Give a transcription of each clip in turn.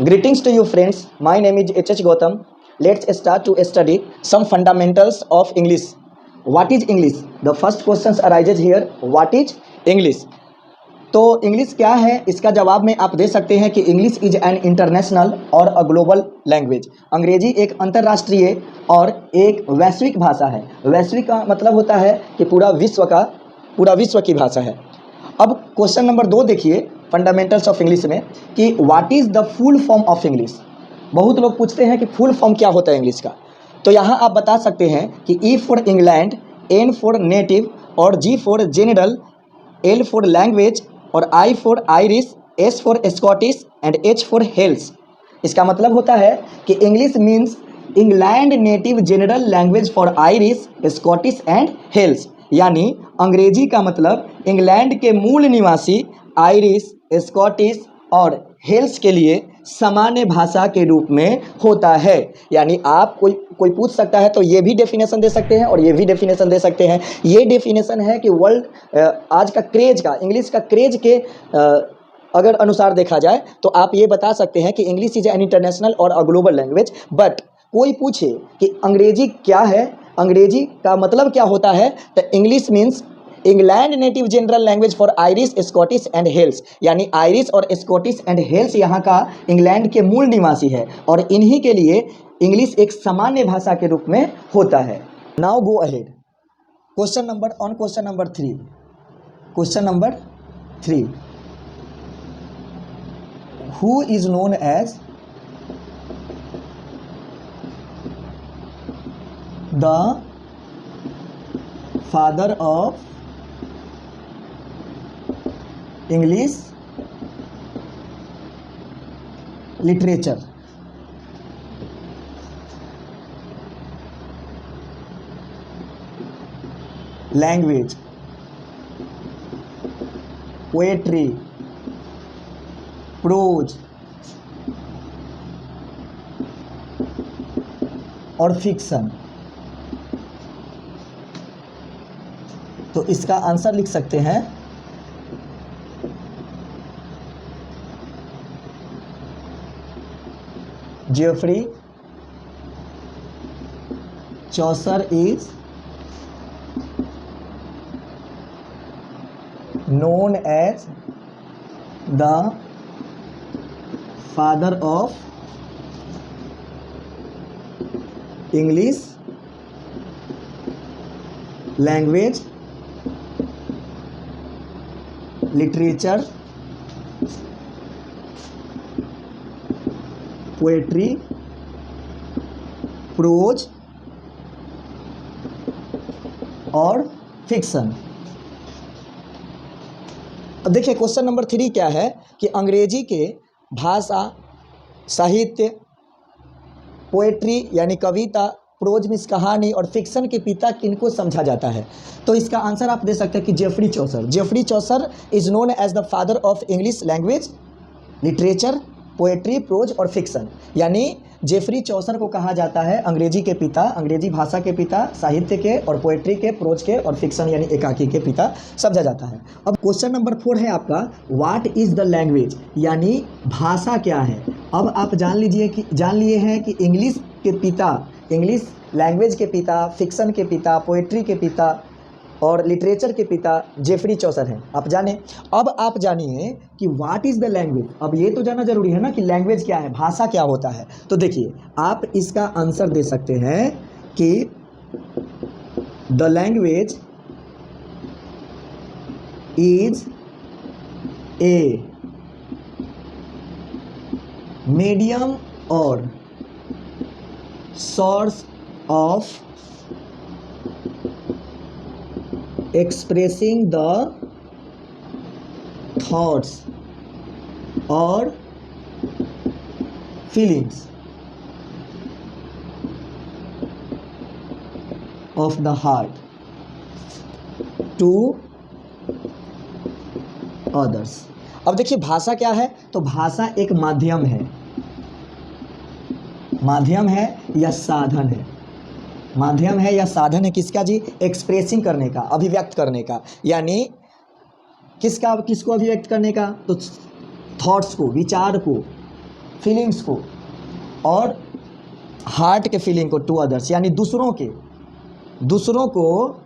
Greetings to you friends. My name is H. Gautam. Let's start to study some fundamentals of English. What is English? The first question arises here. What is English? तो English क्या है, इसका जवाब में आप दे सकते हैं कि इंग्लिश इज एन इंटरनेशनल और अ ग्लोबल लैंग्वेज। अंग्रेजी एक अंतर्राष्ट्रीय और एक वैश्विक भाषा है। वैश्विक का मतलब होता है कि पूरा विश्व की भाषा है। अब क्वेश्चन नंबर 2 देखिए फंडामेंटल्स ऑफ इंग्लिश में कि what is the full form of English. बहुत लोग पूछते हैं कि फुल फॉर्म क्या होता है इंग्लिश का। तो यहाँ आप बता सकते हैं कि E for England, N for native और G for general, L for language और I for Irish, S for Scottish and H for Hales. इसका मतलब होता है कि English means England native general language for Irish, Scottish and Hales. यानी अंग्रेजी का मतलब इंग्लैंड के मूल निवासी आयरिश, स्कॉटिश और हेल्स के लिए सामान्य भाषा के रूप में होता है। यानी आप कोई पूछ सकता है तो ये भी डेफिनेशन दे सकते हैं और ये भी डेफिनेशन दे सकते हैं। ये डेफिनेशन है कि वर्ल्ड आज का क्रेज का, इंग्लिश का क्रेज के अगर अनुसार देखा जाए तो आप ये बता सकते हैं कि इंग्लिश इज एन इंटरनेशनल और अ ग्लोबल लैंग्वेज। बट कोई पूछे कि अंग्रेजी क्या है, अंग्रेजी का मतलब क्या होता है, तो English means England native general language for Irish, Scottish and Hales. यानी आयरिश और स्कॉटिश एंड हेल्स यहाँ का इंग्लैंड के मूल निवासी है और इन्हीं के लिए इंग्लिश एक सामान्य भाषा के रूप में होता है। Now go ahead question number 3। Question number 3, who is known as the father of English literature. Language, poetry, prose और फिक्शन। तो इसका आंसर लिख सकते हैं Geoffrey Chaucer is known as the father of English language, literature, poetry, prose और fiction. अब देखिए question number 3 क्या है कि अंग्रेजी के भाषा, साहित्य, पोएट्री यानी कविता, प्रोज मीन्स कहानी और फिक्शन के पिता किनको समझा जाता है। तो इसका आंसर आप दे सकते हैं कि Geoffrey Chaucer. Geoffrey Chaucer is known as the father of English language, literature, poetry, prose और फिक्शन। यानी जेफरी चौसर को कहा जाता है अंग्रेजी के पिता, अंग्रेजी भाषा के पिता, साहित्य के और पोएट्री के, प्रोज के और फिक्शन यानी एकाकी के पिता समझा जाता है। अब क्वेश्चन नंबर 4 है आपका व्हाट इज़ द लैंग्वेज, यानी भाषा क्या है। अब आप जान लिए हैं कि इंग्लिश के पिता, इंग्लिश लैंग्वेज के पिता, फिक्शन के पिता, पोएट्री के पिता और लिटरेचर के पिता जेफरी चौसर हैं। आप जाने। अब आप जानिए कि व्हाट इज़ द लैंग्वेज। अब ये तो जानना जरूरी है ना कि लैंग्वेज क्या है, भाषा क्या होता है। तो देखिए आप इसका आंसर दे सकते हैं कि the language is a medium और source of expressing the thoughts or feelings of the heart to others। अब देखिए भाषा क्या है, तो भाषा एक माध्यम है, माध्यम है या साधन है। माध्यम है या साधन है किसका जी, एक्सप्रेसिंग करने का, अभिव्यक्त करने का। यानी किसको अभिव्यक्त करने का, तो थॉट्स को, विचार को, फीलिंग्स को और हार्ट के फीलिंग को टू अदर्स, यानी दूसरों को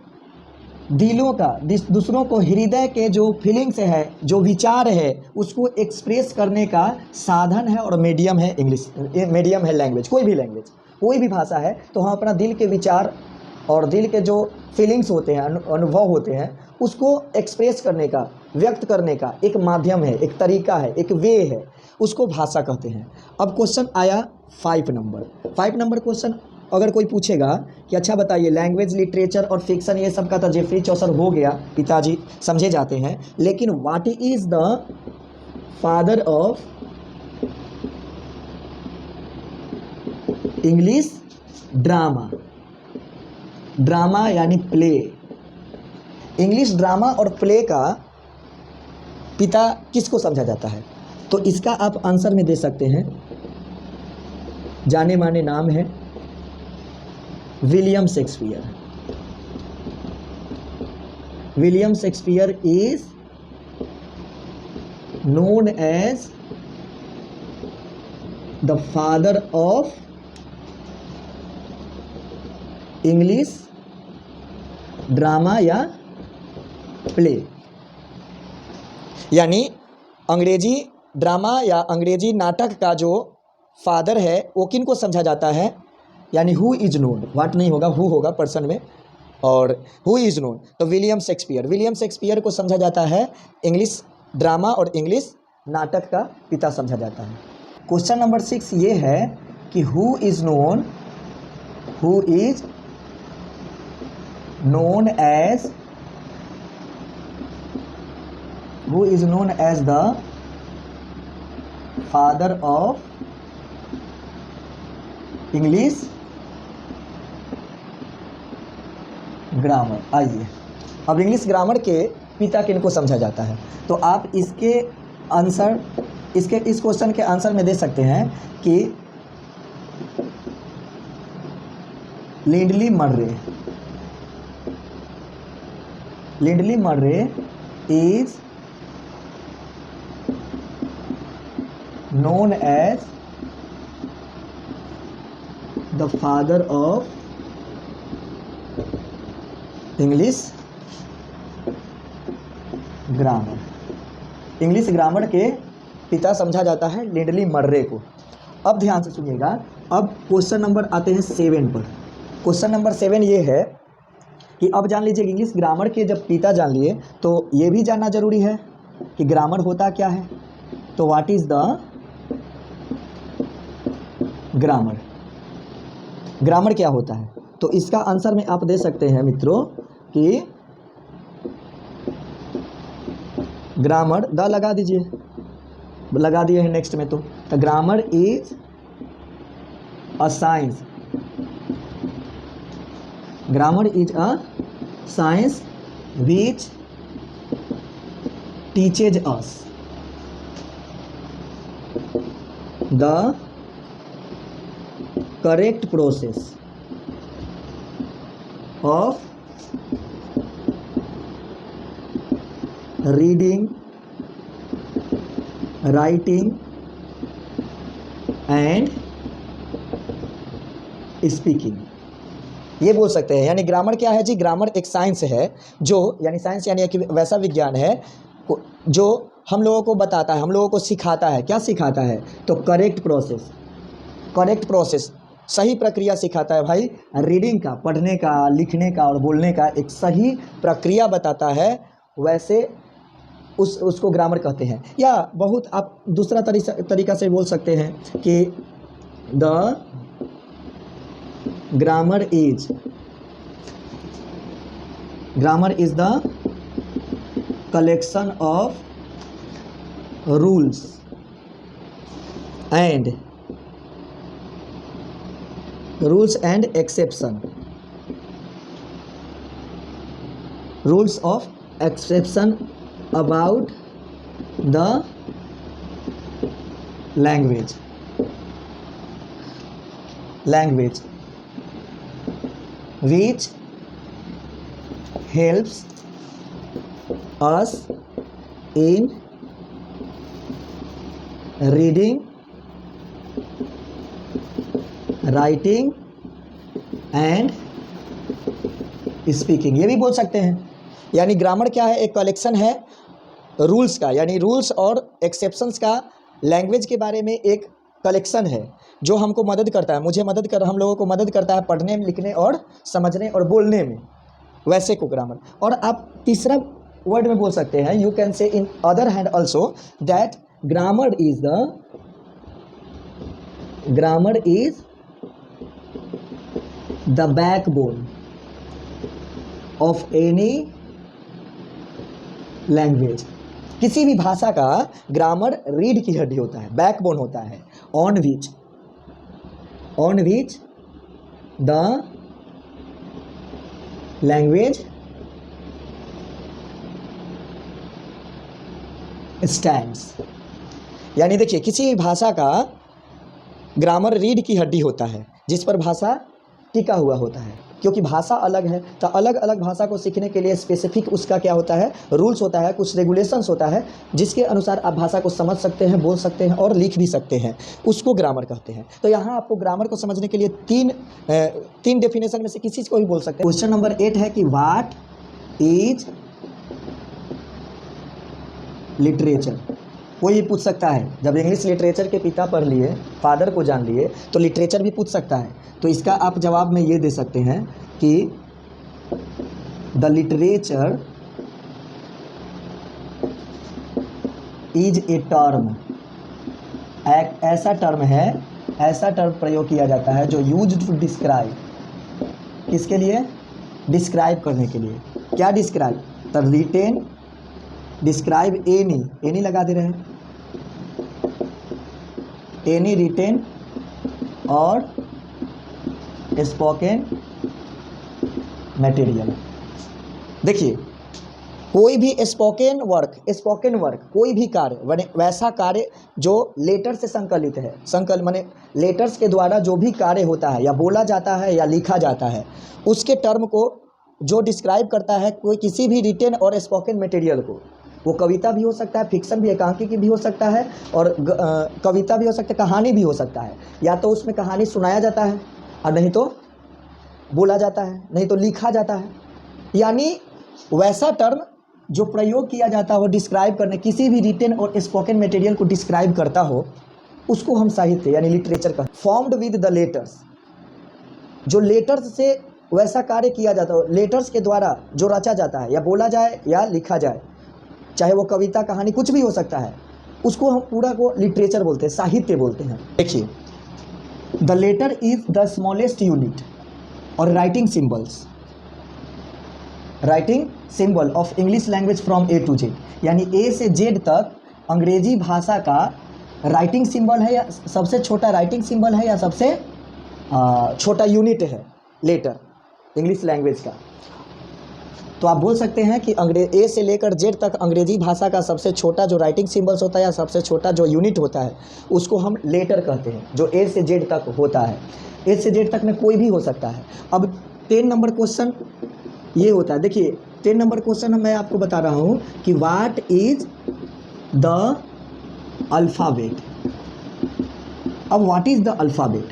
दिलों का, दूसरों को हृदय के जो फीलिंग्स है, जो विचार है, उसको एक्सप्रेस करने का साधन है और मीडियम है इंग्लिश, मीडियम है लैंग्वेज। कोई भी लैंग्वेज, कोई भी भाषा है तो हम अपना दिल के विचार और दिल के जो फीलिंग्स होते हैं, अनुभव होते हैं, उसको एक्सप्रेस करने का, व्यक्त करने का एक माध्यम है, एक तरीका है, एक वे है, उसको भाषा कहते हैं। अब क्वेश्चन आया 5 नंबर क्वेश्चन। अगर कोई पूछेगा कि अच्छा बताइए, लैंग्वेज, लिटरेचर और फिक्शन ये सब का तो जेफरी चौसर हो गया, पिताजी समझे जाते हैं, लेकिन what is the father of English drama? Drama यानी प्ले, इंग्लिश ड्रामा और प्ले का पिता किसको समझा जाता है? तो इसका आप आंसर में दे सकते हैं, जाने माने नाम है William Shakespeare. William Shakespeare is known as the father of English drama या प्ले, यानी अंग्रेजी ड्रामा या अंग्रेजी नाटक का जो फादर है वो किन को समझा जाता है? यानी हु इज नोन, व्हाट नहीं होगा, हु होगा पर्सन में, और हु इज नोन, तो विलियम शेक्सपियर को समझा जाता है इंग्लिश ड्रामा और इंग्लिश नाटक का पिता समझा जाता है। क्वेश्चन नंबर 6 ये है कि who is known as the father of English grammar. आइए, अब इंग्लिश ग्रामर के पिता किनको समझा जाता है? तो आप इसके आंसर, इस क्वेश्चन के आंसर में दे सकते हैं कि Lindley Murray is known as the father of English grammar। English grammar के पिता समझा जाता है लिंडली मर्रे को। अब ध्यान से सुनिएगा, अब क्वेश्चन नंबर आते हैं 7 पर। क्वेश्चन नंबर 7 ये है कि अब जान लीजिए इंग्लिश ग्रामर के जब पिता जान लिए तो ये भी जानना जरूरी है कि ग्रामर होता क्या है। तो what is the grammar? Grammar क्या होता है? तो इसका आंसर में आप दे सकते हैं मित्रों कि ग्रामर, द लगा दीजिए, लगा दिए हैं नेक्स्ट में। तो grammar is a science, grammar is a science which teaches us the correct process of reading, writing and speaking। ये बोल सकते हैं। यानी ग्रामर क्या है जी? ग्रामर एक साइंस है जो, यानी साइंस यानी एक वैसा विज्ञान है जो हम लोगों को बताता है, हम लोगों को सिखाता है। क्या सिखाता है? तो करेक्ट प्रोसेस, सही प्रक्रिया सिखाता है भाई। रीडिंग का, पढ़ने का, लिखने का और बोलने का एक सही प्रक्रिया बताता है, वैसे उसको ग्रामर कहते हैं। या बहुत आप दूसरा तरीका से बोल सकते हैं कि the grammar is the collection of rules and exception, rules of exception about the language which helps us in reading writing and speaking, ये भी बोल सकते हैं। यानी ग्रामर क्या है, एक कलेक्शन है रूल्स का, यानी रूल्स और एक्सेप्शंस का लैंग्वेज के बारे में एक कलेक्शन है जो हमको मदद करता है, हम लोगों को मदद करता है पढ़ने लिखने और समझने और बोलने में, वैसे को ग्रामर। और आप तीसरा वर्ड में बोल सकते हैं, you can say in other hand also that grammar is the backbone of any language. किसी भी भाषा का ग्रामर रीढ़ की हड्डी होता है, बैकबोन होता है, on which the language stands. यानी देखिए, किसी भी भाषा का ग्रामर रीढ़ की हड्डी होता है जिस पर भाषा टिका हुआ होता है, क्योंकि भाषा अलग है तो अलग अलग भाषा को सीखने के लिए स्पेसिफिक उसका क्या होता है, रूल्स होता है, कुछ रेगुलेशंस होता है, जिसके अनुसार आप भाषा को समझ सकते हैं, बोल सकते हैं और लिख भी सकते हैं, उसको ग्रामर कहते हैं। तो यहाँ आपको ग्रामर को समझने के लिए तीन डेफिनेशन में से किसी को भी बोल सकते हैं। क्वेश्चन नंबर 8 है कि व्हाट इज लिटरेचर। कोई भी पूछ सकता है, जब इंग्लिश लिटरेचर के पिता पढ़ लिए, फादर को जान लिए, तो लिटरेचर भी पूछ सकता है। तो इसका आप जवाब में ये दे सकते हैं कि the literature is a term, एक ऐसा टर्म है, ऐसा टर्म प्रयोग किया जाता है जो यूज टू डिस्क्राइब, किसके लिए, डिस्क्राइब करने के लिए। क्या describe, the written, describe any लगा दे रहे हैं, एनी रिटेन और स्पोकन मटेरियल। देखिए, कोई भी स्पोकन वर्क कोई भी कार्य, वैसा कार्य जो लेटर से संकलित है, माने लेटर्स के द्वारा जो भी कार्य होता है या बोला जाता है या लिखा जाता है, उसके टर्म को जो डिस्क्राइब करता है कोई किसी भी रिटेन और स्पोकन मटेरियल को। वो कविता भी हो सकता है, फिक्शन भी, एकांकिकी भी हो सकता है, और कविता भी हो सकता है, कहानी भी हो सकता है। या तो उसमें कहानी सुनाया जाता है और नहीं तो बोला जाता है, नहीं तो लिखा जाता है। यानी वैसा टर्म जो प्रयोग किया जाता हो डिस्क्राइब करने, किसी भी रिटेन और स्पोकन मटेरियल को डिस्क्राइब करता हो, उसको हम साहित्य यानी लिटरेचर का। फॉर्म्ड विद द लेटर्स, जो लेटर्स से वैसा कार्य किया जाता हो, लेटर्स के द्वारा जो रचा जाता है, या बोला जाए या लिखा जाए, चाहे वो कविता कहानी कुछ भी हो सकता है, उसको हम पूरा को लिटरेचर बोलते हैं, साहित्य बोलते हैं। देखिए, the letter is the smallest unit और writing symbol of English language from A to Z. यानी ए से जेड तक अंग्रेजी भाषा का राइटिंग सिंबल है, या सबसे छोटा राइटिंग सिंबल है, या सबसे छोटा यूनिट है लेटर इंग्लिश लैंग्वेज का। तो आप बोल सकते हैं कि ए से लेकर जेड तक अंग्रेजी भाषा का सबसे छोटा जो राइटिंग सिंबल्स होता है या सबसे छोटा जो यूनिट होता है, उसको हम लेटर कहते हैं, जो ए से जेड तक होता है। ए से जेड तक में कोई भी हो सकता है। अब 10 नंबर क्वेश्चन ये होता है। देखिए, 10 नंबर क्वेश्चन मैं आपको बता रहा हूँ कि व्हाट इज द अल्फ़ाबेट। अब व्हाट इज द अल्फ़ाबेट,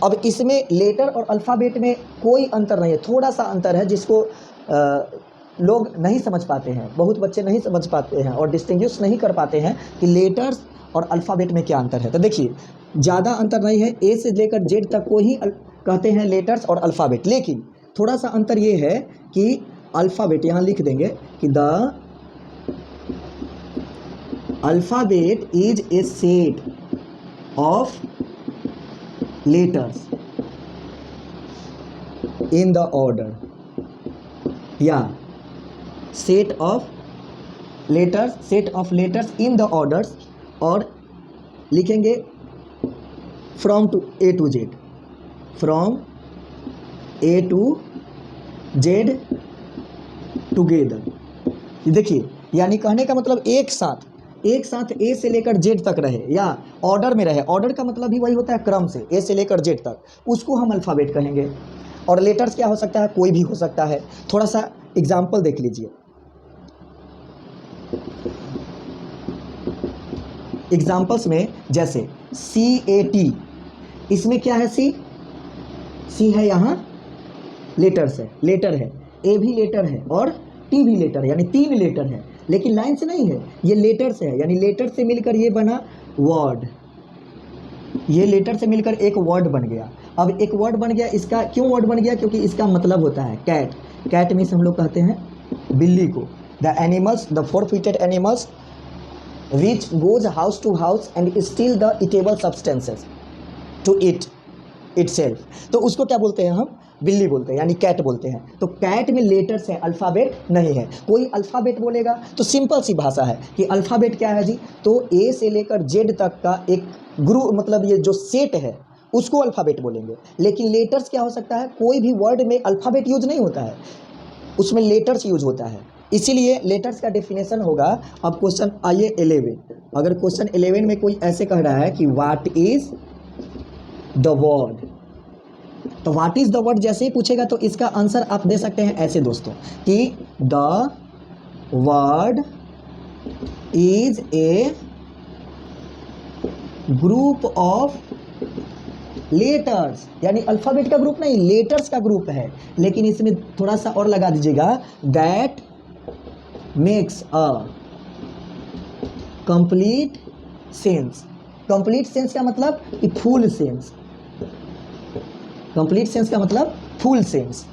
अब इसमें लेटर और अल्फ़ाबेट में कोई अंतर नहीं है, थोड़ा सा अंतर है जिसको लोग नहीं समझ पाते हैं, बहुत बच्चे नहीं समझ पाते हैं और डिस्टिंग्विश नहीं कर पाते हैं कि लेटर्स और अल्फ़ाबेट में क्या अंतर है। तो देखिए, ज़्यादा अंतर नहीं है, ए से लेकर जेड तक को ही कहते हैं लेटर्स और अल्फ़ाबेट। लेकिन थोड़ा सा अंतर ये है कि अल्फ़ाबेट, यहाँ लिख देंगे कि the alphabet is a set of letters in the order, या set of letters in the orders, और लिखेंगे from A to Z, from A to Z together. देखिए, यानी कहने का मतलब एक साथ ए से लेकर जेड तक रहे या ऑर्डर में रहे। ऑर्डर का मतलब भी वही होता है, क्रम से, ए से लेकर जेड तक, उसको हम अल्फ़ाबेट कहेंगे। और लेटर्स क्या हो सकता है, कोई भी हो सकता है। थोड़ा सा एग्जाम्पल देख लीजिए। एग्जाम्पल्स में जैसे CAT, इसमें क्या है, सी सी है यहाँ लेटर्स है, लेटर है, ए भी लेटर है और टी भी लेटर है, यानी 3 लेटर है, लेकिन लाइन से नहीं है, ये लेटर से है, यानी लेटर से मिलकर ये बना वर्ड, ये लेटर से मिलकर एक वर्ड बन गया। अब एक वर्ड बन गया, इसका क्यों वर्ड बन गया? क्योंकि इसका मतलब होता है कैट। कैट मीन्स हम लोग कहते हैं बिल्ली को। The animals, the 4-footed animals which goes house to house and steal the eatable substances to eat itself, तो उसको क्या बोलते हैं हम? बिल्ली बोलते हैं, यानी कैट बोलते हैं। तो कैट में लेटर्स है, अल्फ़ाबेट नहीं है। कोई अल्फ़ाबेट बोलेगा तो सिंपल सी भाषा है कि अल्फ़ाबेट क्या है जी, तो ए से लेकर जेड तक का एक ग्रुप, मतलब ये जो सेट है उसको अल्फ़ाबेट बोलेंगे। लेकिन लेटर्स क्या हो सकता है? कोई भी वर्ड में अल्फ़ाबेट यूज नहीं होता है, उसमें लेटर्स यूज होता है, इसीलिए लेटर्स का डेफिनेशन होगा। अब क्वेश्चन आइए 11, अगर क्वेश्चन 11 में कोई ऐसे कह रहा है कि व्हाट इज द वर्ड, तो व्हाट इज द वर्ड जैसे ही पूछेगा तो इसका आंसर आप दे सकते हैं ऐसे दोस्तों कि the word is a group of letters, यानी अल्फ़ाबेट का ग्रुप नहीं, लेटर्स का ग्रुप है। लेकिन इसमें थोड़ा सा और लगा दीजिएगा, that makes a complete sense. Complete sense का मतलब कि फुल सेंस, कंप्लीट सेंस का मतलब फुल सेंस।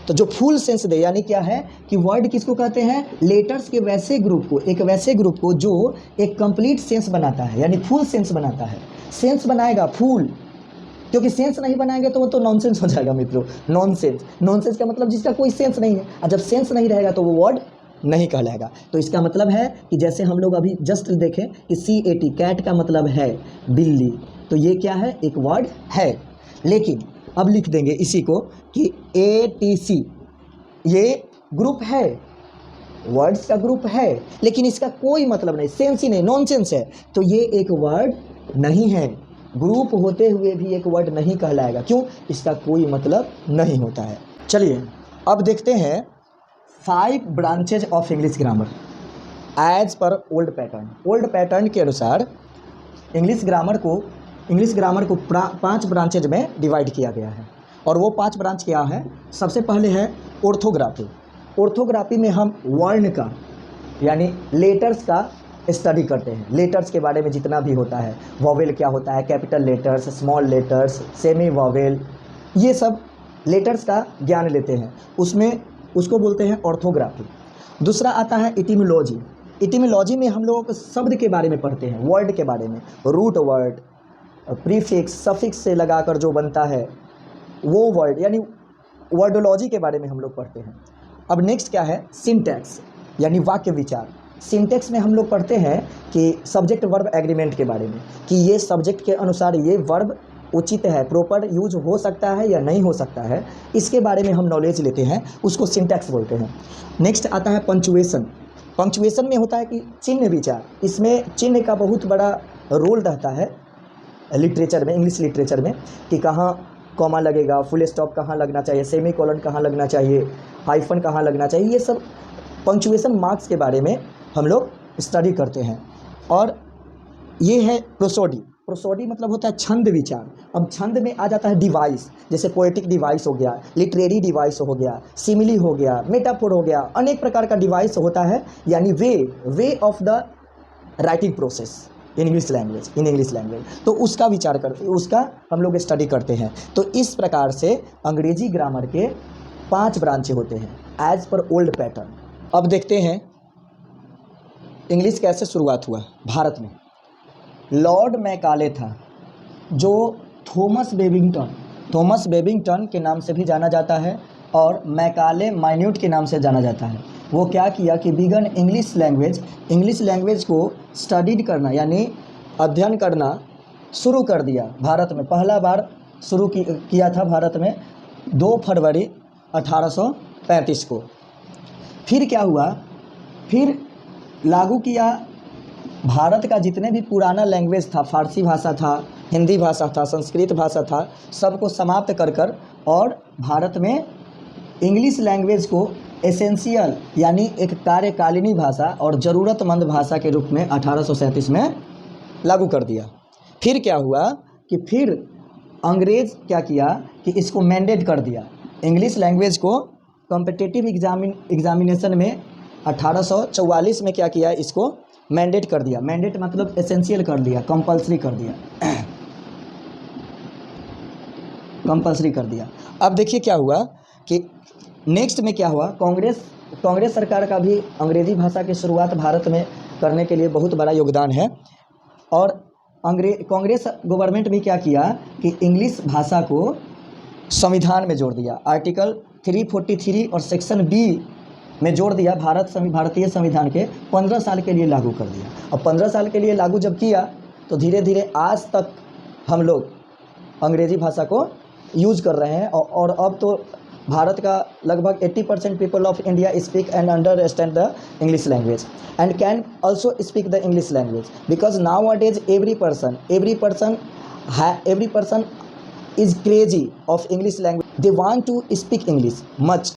तो जो फुल सेंस दे, यानी क्या है कि वर्ड किसको कहते हैं? लेटर्स के वैसे ग्रुप को, एक वैसे ग्रुप को जो एक कंप्लीट सेंस बनाता है, यानी फुल सेंस बनाता है। सेंस बनाएगा फुल, क्योंकि सेंस नहीं बनाएंगे तो वो तो नॉनसेंस हो जाएगा मित्रों। नॉनसेंस, नॉनसेंस का मतलब जिसका कोई सेंस नहीं है, और जब सेंस नहीं रहेगा तो वो वर्ड नहीं कहलाएगा। तो इसका मतलब है कि जैसे हम लोग अभी जस्ट देखें कि CAT, कैट का मतलब है बिल्ली, तो ये क्या है? एक वर्ड है। लेकिन अब लिख देंगे इसी को कि ATC, ये ग्रुप है, वर्ड्स का ग्रुप है, लेकिन इसका कोई मतलब नहीं, सेंस ही नहीं, नॉनसेंस है, तो ये एक वर्ड नहीं है। ग्रुप होते हुए भी एक वर्ड नहीं कहलाएगा, क्यों? इसका कोई मतलब नहीं होता है। चलिए अब देखते हैं 5 branches of English grammar as per old pattern. Old pattern के अनुसार इंग्लिश ग्रामर को 5 ब्रांचेज में डिवाइड किया गया है। और वो 5 ब्रांच क्या है? सबसे पहले है ऑर्थोग्राफी। ऑर्थोग्राफी में हम वर्ण का, यानी लेटर्स का स्टडी करते हैं। लेटर्स के बारे में जितना भी होता है, वॉवेल क्या होता है, capital letters, small letters, semi vowel, ये सब लेटर्स का ज्ञान लेते हैं, उसमें उसको बोलते हैं ऑर्थोग्राफी। दूसरा आता है इटिमोलॉजी। इटिमोलॉजी में हम लोग शब्द के बारे में पढ़ते हैं, वर्ड के बारे में, रूट वर्ड, प्रीफिक्स, सफिक्स से लगाकर जो बनता है वो वर्ड, यानी वर्डोलॉजी के बारे में हम लोग पढ़ते हैं। अब नेक्स्ट क्या है? सिंटैक्स, यानी वाक्य विचार। सिंटैक्स में हम लोग पढ़ते हैं कि सब्जेक्ट वर्ब एग्रीमेंट के बारे में, कि ये सब्जेक्ट के अनुसार ये वर्ब उचित है, प्रॉपर यूज हो सकता है या नहीं हो सकता है, इसके बारे में हम नॉलेज लेते हैं, उसको सिंटैक्स बोलते हैं। नेक्स्ट आता है पंक्चुएशन। पंक्चुएशन में होता है कि चिन्ह विचार, इसमें चिन्ह का बहुत बड़ा रोल रहता है लिटरेचर में, इंग्लिश लिटरेचर में, कि कहाँ कॉमा लगेगा, फुल स्टॉप कहाँ लगना चाहिए, सेमी कोलन कहाँ लगना चाहिए, हाइफन कहाँ लगना चाहिए, ये सब पंक्चुएशन मार्क्स के बारे में हम लोग स्टडी करते हैं। और ये है प्रोसोडी। प्रोसोडी मतलब होता है छंद विचार। अब छंद में आ जाता है डिवाइस, जैसे पोएटिक डिवाइस हो गया, लिटरेरी डिवाइस हो गया, सिमिली हो गया, मेटाफोर हो गया, अनेक प्रकार का डिवाइस होता है, यानी way of the writing process in English language, तो उसका विचार करते, उसका हम लोग स्टडी करते हैं। तो इस प्रकार से अंग्रेजी ग्रामर के 5 ब्रांचें होते हैं एज पर ओल्ड पैटर्न। अब देखते हैं इंग्लिश कैसे शुरुआत हुआ भारत में। लॉर्ड मैकाले था, जो थॉमस बेबिंगटन के नाम से भी जाना जाता है और मैकाले माइन्यूट के नाम से जाना जाता है। वो क्या किया कि बिगन इंग्लिश लैंग्वेज को स्टडीड करना, यानी अध्ययन करना शुरू कर दिया भारत में। पहला बार शुरू किया था भारत में 2 फरवरी 1835 को। फिर क्या हुआ, फिर लागू किया भारत का जितने भी पुराना लैंग्वेज था, फारसी भाषा था, हिंदी भाषा था, संस्कृत भाषा था, सबको समाप्त कर और भारत में इंग्लिश लैंग्वेज को एसेंशियल, यानी एक कार्यकालिनी भाषा और ज़रूरतमंद भाषा के रूप में 1837 में लागू कर दिया। फिर क्या हुआ कि फिर अंग्रेज क्या किया कि इसको मैंडेट कर दिया, इंग्लिश लैंग्वेज को कॉम्पिटिटिव एग्जामिनेशन में 1844 में क्या किया, इसको मैंडेट कर दिया। मैंडेट मतलब एसेंशियल कर दिया, कंपलसरी कर दिया कंपलसरी कर दिया। अब देखिए क्या हुआ कि नेक्स्ट में क्या हुआ, कांग्रेस सरकार का भी अंग्रेजी भाषा की शुरुआत भारत में करने के लिए बहुत बड़ा योगदान है। और कांग्रेस गवर्नमेंट भी क्या किया कि इंग्लिश भाषा को संविधान में जोड़ दिया, आर्टिकल 343 और सेक्शन बी में जोड़ दिया, भारतीय संविधान के 15 साल के लिए लागू कर दिया। और 15 साल के लिए लागू जब किया तो धीरे धीरे आज तक हम लोग अंग्रेजी भाषा को यूज़ कर रहे हैं। और अब तो भारत का लगभग 80% people of India speak and understand the English language and can also speak the English language, because nowadays every person is crazy of English language. They want to speak English much.